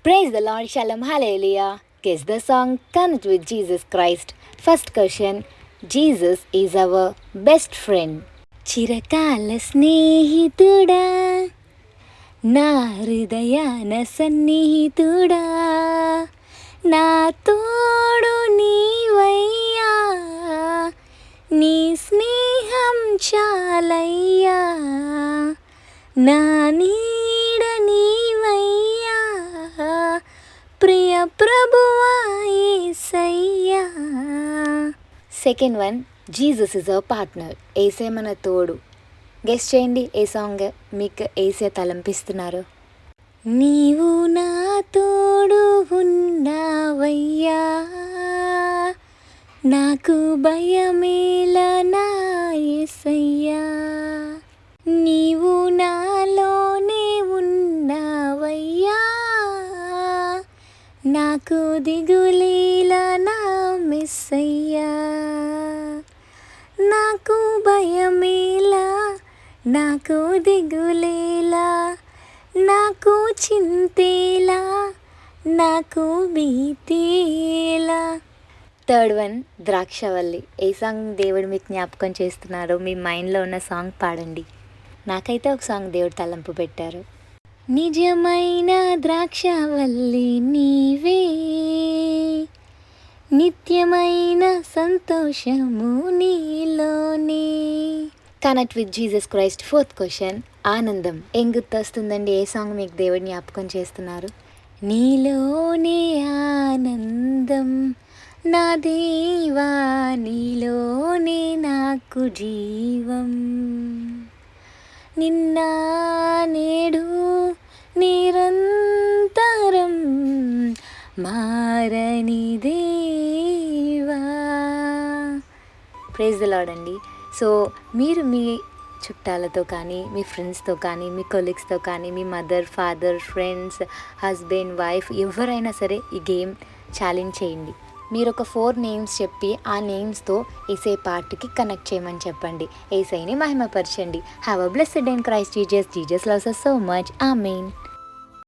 Praise the Lord, Shalom, Hallelujah. Guess the song, Connect with Jesus Christ. First question, Jesus is our best friend. చిరకాల స్నేహితుడా నా హృదయాన సన్నిహితుడా నా తోడు నీవయ్యా నీ స్నేహం చాలయ్యా నా నీడ నీవయ్యా ప్రియ ప్రభువా యేసయ్యా. Second one, Jesus is our partner. ఏసే మన తోడు. గెస్ చేయండి ఏ సాంగ్ మీకు ఏసే తలంపిస్తున్నారు. నీవు నా తోడు ఉన్నావయ్యా నాకు భయమేలా నా యేసయ్యా నీవు నాలోనే ఉన్నావయ్యా నాకు దిగులేలా నా మెస్సయ్యా నాకు భయమేలా నాకు దిగులేలా నాకు చింతేలా నాకు భీతేలా. థర్డ్ వన్, ద్రాక్షవల్లి. ఏ సాంగ్ దేవుడు మీకు జ్ఞాపకం చేస్తున్నారో మీ మైండ్లో ఉన్న సాంగ్ పాడండి. నాకైతే ఒక సాంగ్ దేవుడు తలంపు పెట్టారు. నిజమైన ద్రాక్షవల్లి నీవే నిత్యమైన సంతోషము నీలోనే. Connect with Jesus Christ. Fourth question, ఆనందం. ఏం గుర్తొస్తుందండి? ఏ సాంగ్ మీకు దేవుడు జ్ఞాపకం చేస్తున్నారు? నీలోనే ఆనందం నా దేవా నీలోనే నాకు జీవం నిన్న నేడు నిరంతరం మారని దేవా. ప్రైజ్ ది లార్డ్ అండి. సో మీరు మీ చుట్టాలతో కానీ మీ ఫ్రెండ్స్తో కానీ మీ కొలీగ్స్తో కానీ మీ mother father friends husband wife ఎవరైనా సరే ఈ గేమ్ ఛాలెంజ్ చేయండి. మీరు ఒక 4 నేమ్స్ చెప్పి ఆ నేమ్స్తో ఏసై పార్ట్కి కనెక్ట్ చేయమని చెప్పండి. ఏసైని మహిమపరచండి. Have a blessed day in Christ Jesus. Jesus loves us so much. Amen.